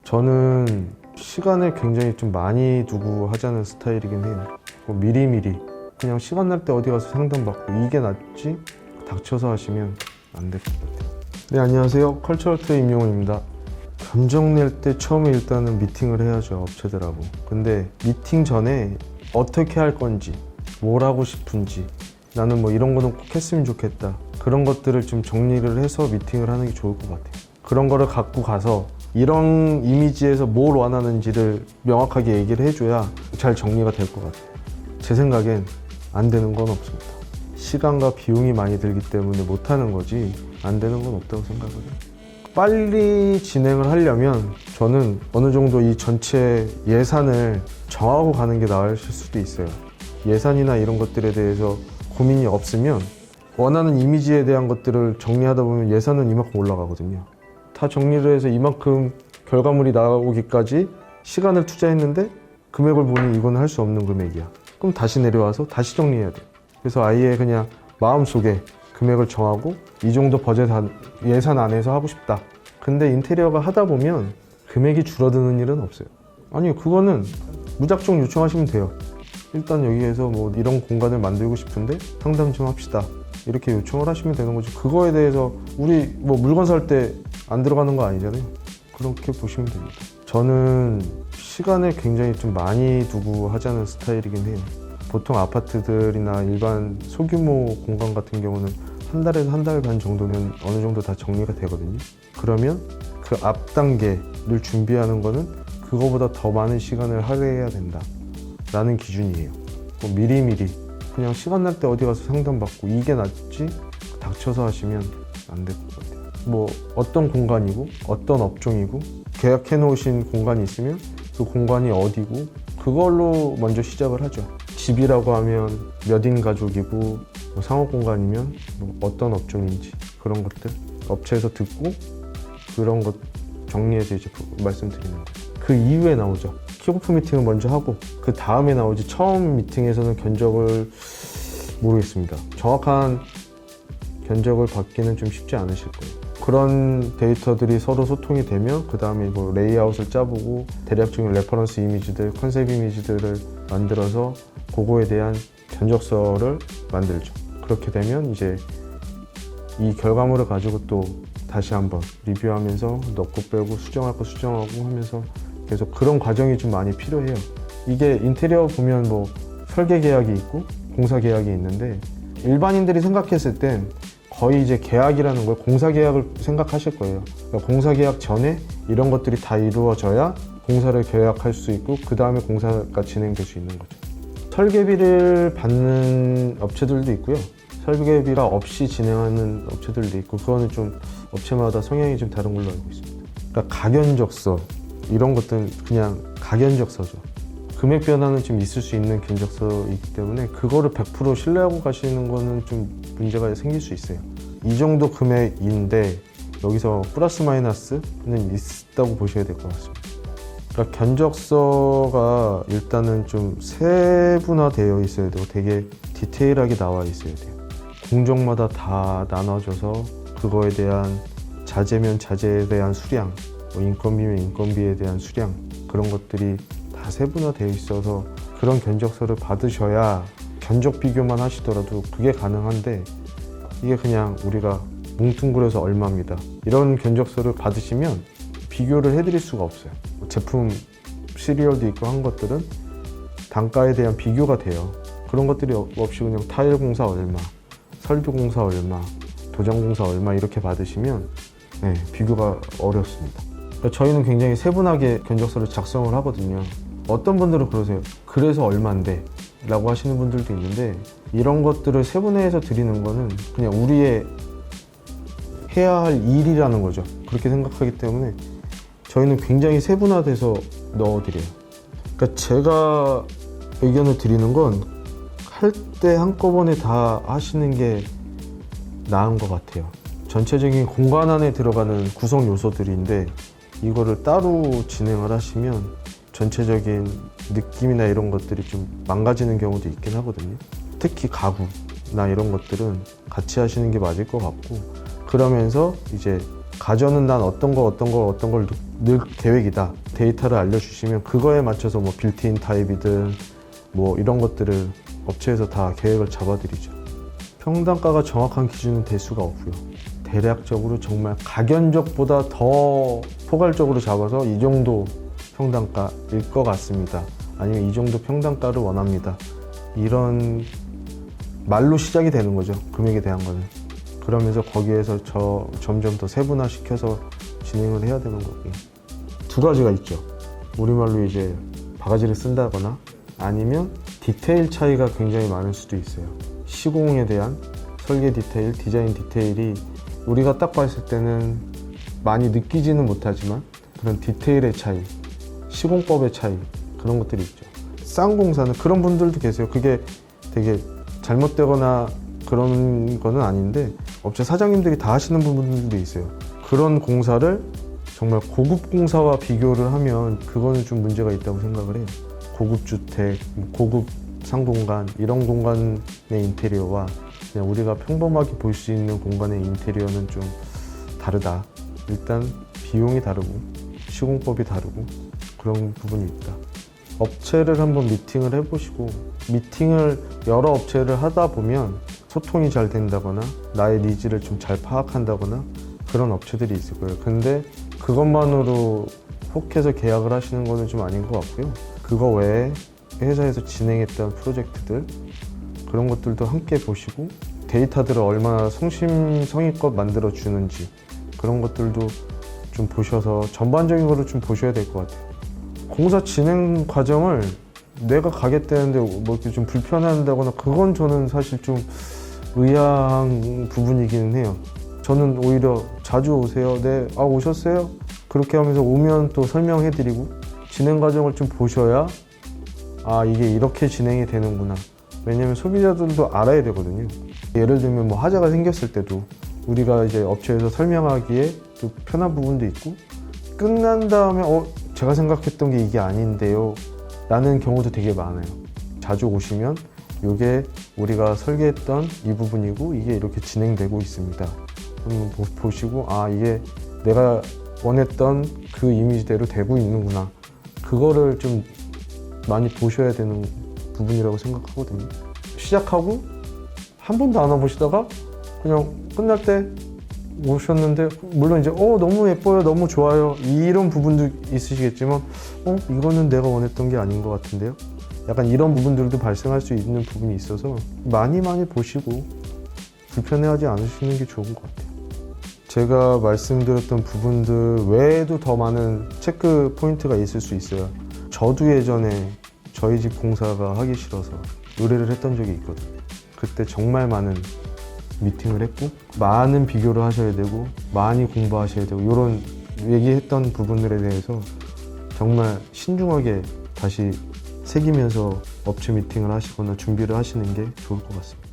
저는 시간을 굉장히 좀 많이 두고 하자는 스타일이긴 해요. 미리미리 그냥 시간 날 때 어디 가서 상담받고 이게 낫지 닥쳐서 하시면 안 될 것 같아요. 네, 안녕하세요. 컬처럴트 임용훈입니다. 견적 낼 때 처음에 일단은 미팅을 해야죠, 업체들하고. 근데 미팅 전에 어떻게 할 건지, 뭘 하고 싶은지, 나는 뭐 이런 거는 꼭 했으면 좋겠다, 그런 것들을 좀 정리를 해서 미팅을 하는 게 좋을 것 같아요. 그런 거를 갖고 가서 이런 이미지에서 뭘 원하는지를 명확하게 얘기를 해줘야 잘 정리가 될 것 같아요. 제 생각엔 안 되는 건 없습니다. 시간과 비용이 많이 들기 때문에 못하는 거지 안 되는 건 없다고 생각을 해요. 빨리 진행을 하려면 저는 어느 정도 이 전체 예산을 정하고 가는 게 나을 수도 있어요. 예산이나 이런 것들에 대해서 고민이 없으면 원하는 이미지에 대한 것들을 정리하다 보면 예산은 이만큼 올라가거든요. 다 정리를 해서 이만큼 결과물이 나오기까지 시간을 투자했는데 금액을 보니 이건 할 수 없는 금액이야. 그럼 다시 내려와서 다시 정리해야 돼. 그래서 아예 그냥 마음속에 금액을 정하고 이 정도 버젯 예산 안에서 하고 싶다. 근데 인테리어가 하다 보면 금액이 줄어드는 일은 없어요. 아니, 그거는 무작정 요청하시면 돼요. 일단 여기에서 뭐 이런 공간을 만들고 싶은데 상담 좀 합시다, 이렇게 요청을 하시면 되는 거지. 그거에 대해서 우리 뭐 물건 살 때 안 들어가는 거 아니잖아요. 그렇게 보시면 됩니다. 저는 시간을 굉장히 좀 많이 두고 하자는 스타일이긴 해요. 보통 아파트들이나 일반 소규모 공간 같은 경우는 한 달에서 한 달 반 정도면 어느 정도 다 정리가 되거든요. 그러면 그 앞 단계를 준비하는 거는 그거보다 더 많은 시간을 할애해야 된다 라는 기준이에요. 뭐 미리미리 그냥 시간 날 때 어디 가서 상담받고 이게 낫지 닥쳐서 하시면 안 될 것 같아요. 뭐 어떤 공간이고 어떤 업종이고 계약해 놓으신 공간이 있으면 그 공간이 어디고 그걸로 먼저 시작을 하죠. 집이라고 하면 몇 인 가족이고 뭐 상업 공간이면 뭐 어떤 업종인지 그런 것들 업체에서 듣고 그런 것 정리해서 이제 말씀드리는 거예요. 그 이후에 나오죠. 킥오프 미팅을 먼저 하고 그 다음에 나오지. 처음 미팅에서는 견적을 모르겠습니다. 정확한 견적을 받기는 좀 쉽지 않으실 거예요. 그런 데이터들이 서로 소통이 되면 그 다음에 뭐 레이아웃을 짜보고 대략적인 레퍼런스 이미지들, 컨셉 이미지들을 만들어서 그거에 대한 견적서를 만들죠. 그렇게 되면 이제 이 결과물을 가지고 또 다시 한번 리뷰하면서 넣고 빼고 수정할 거 수정하고 하면서 계속 그런 과정이 좀 많이 필요해요. 이게 인테리어 보면 뭐 설계 계약이 있고 공사 계약이 있는데 일반인들이 생각했을 땐 거의 이제 계약이라는 걸 공사 계약을 생각하실 거예요. 그러니까 공사 계약 전에 이런 것들이 다 이루어져야 공사를 계약할 수 있고 그 다음에 공사가 진행될 수 있는 거죠. 설계비를 받는 업체들도 있고요. 설계비가 없이 진행하는 업체들도 있고 그거는 좀 업체마다 성향이 좀 다른 걸로 알고 있습니다. 그러니까 가견적서 이런 것들은 그냥 가견적서죠. 금액 변화는 좀 있을 수 있는 견적서이기 때문에 그거를 100% 신뢰하고 가시는 거는 좀 문제가 생길 수 있어요. 이 정도 금액인데 여기서 플러스 마이너스는 있다고 보셔야 될 것 같습니다. 그러니까 견적서가 일단은 좀 세분화되어 있어야 되고 되게 디테일하게 나와 있어야 돼요. 공정마다 다 나눠져서 그거에 대한 자재면 자재에 대한 수량, 뭐 인건비면 인건비에 대한 수량, 그런 것들이 다 세분화되어 있어서 그런 견적서를 받으셔야 견적 비교만 하시더라도 그게 가능한데 이게 그냥 우리가 뭉뚱그려서 얼마입니다, 이런 견적서를 받으시면 비교를 해드릴 수가 없어요. 제품 시리얼도 있고 한 것들은 단가에 대한 비교가 돼요. 그런 것들이 없이 그냥 타일 공사 얼마, 설비 공사 얼마, 도장 공사 얼마 이렇게 받으시면 비교가 어렵습니다. 그러니까 저희는 굉장히 세분하게 견적서를 작성을 하거든요. 어떤 분들은 그러세요. 그래서 얼만데? 라고 하시는 분들도 있는데 이런 것들을 세분화해서 드리는 거는 그냥 우리의 해야 할 일이라는 거죠. 그렇게 생각하기 때문에 저희는 굉장히 세분화돼서 넣어드려요. 그러니까 제가 의견을 드리는 건 할 때 한꺼번에 다 하시는 게 나은 것 같아요. 전체적인 공간 안에 들어가는 구성 요소들인데 이거를 따로 진행을 하시면 전체적인 느낌이나 이런 것들이 좀 망가지는 경우도 있긴 하거든요. 특히 가구나 이런 것들은 같이 하시는 게 맞을 것 같고, 그러면서 이제 가전은 난 어떤 걸 넣을 계획이다. 데이터를 알려주시면 그거에 맞춰서 뭐 빌트인 타입이든 뭐 이런 것들을 업체에서 다 계획을 잡아드리죠. 평단가가 정확한 기준은 될 수가 없고요. 대략적으로 정말 각연적보다 더 포괄적으로 잡아서 이 정도 평단가일 것 같습니다. 아니면 이 정도 평단가를 원합니다. 이런 말로 시작이 되는 거죠. 금액에 대한 거는. 그러면서 거기에서 점점 더 세분화시켜서 진행을 해야 되는 거고요. 두 가지가 있죠. 우리말로 이제 바가지를 쓴다거나 아니면 디테일 차이가 굉장히 많을 수도 있어요. 시공에 대한 설계 디테일, 디자인 디테일이 우리가 딱 봤을 때는 많이 느끼지는 못하지만 그런 디테일의 차이, 시공법의 차이 그런 것들이 있죠. 쌍공사는 그런 분들도 계세요. 그게 되게 잘못되거나 그런 거는 아닌데 업체 사장님들이 다 하시는 부분들도 있어요. 그런 공사를 정말 고급 공사와 비교를 하면 그거는 좀 문제가 있다고 생각을 해요. 고급 주택, 고급 상공간 이런 공간의 인테리어와 그냥 우리가 평범하게 볼 수 있는 공간의 인테리어는 좀 다르다. 일단 비용이 다르고 시공법이 다르고 그런 부분이 있다. 업체를 한번 미팅을 해보시고 미팅을 여러 업체를 하다 보면 소통이 잘 된다거나 나의 니즈를 좀 잘 파악한다거나 그런 업체들이 있을 거예요. 근데 그것만으로 혹해서 계약을 하시는 거는 좀 아닌 것 같고요. 그거 외에 회사에서 진행했던 프로젝트들 그런 것들도 함께 보시고 데이터들을 얼마나 성심성의껏 만들어 주는지 그런 것들도 좀 보셔서 전반적인 거를 좀 보셔야 될 것 같아요. 공사 진행 과정을 내가 가겠다는데 뭐 이렇게 좀 불편한다거나 그건 저는 사실 좀 의아한 부분이기는 해요. 저는 오히려 자주 오세요. 네, 아 오셨어요? 그렇게 하면서 오면 또 설명해드리고 진행 과정을 좀 보셔야 아 이게 이렇게 진행이 되는구나. 왜냐면 소비자들도 알아야 되거든요. 예를 들면 뭐 하자가 생겼을 때도 우리가 이제 업체에서 설명하기에 또 편한 부분도 있고 끝난 다음에 제가 생각했던 게 이게 아닌데요 라는 경우도 되게 많아요. 자주 오시면 이게 우리가 설계했던 이 부분이고 이게 이렇게 진행되고 있습니다. 한번 보시고 아 이게 내가 원했던 그 이미지대로 되고 있는구나. 그거를 좀 많이 보셔야 되는 부분이라고 생각하거든요. 시작하고 한 번도 안 와보시다가 그냥 끝날 때 오셨는데 물론 이제 너무 예뻐요, 너무 좋아요 이런 부분도 있으시겠지만 이거는 내가 원했던 게 아닌 것 같은데요. 약간 이런 부분들도 발생할 수 있는 부분이 있어서 많이 보시고 불편해하지 않으시는 게 좋은 것 같아요. 제가 말씀드렸던 부분들 외에도 더 많은 체크 포인트가 있을 수 있어요. 저도 예전에 저희 집 공사가 하기 싫어서 의뢰를 했던 적이 있거든요. 그때 정말 많은 미팅을 했고 많은 비교를 하셔야 되고 많이 공부하셔야 되고 이런 얘기했던 부분들에 대해서 정말 신중하게 다시 새기면서 업체 미팅을 하시거나 준비를 하시는 게 좋을 것 같습니다.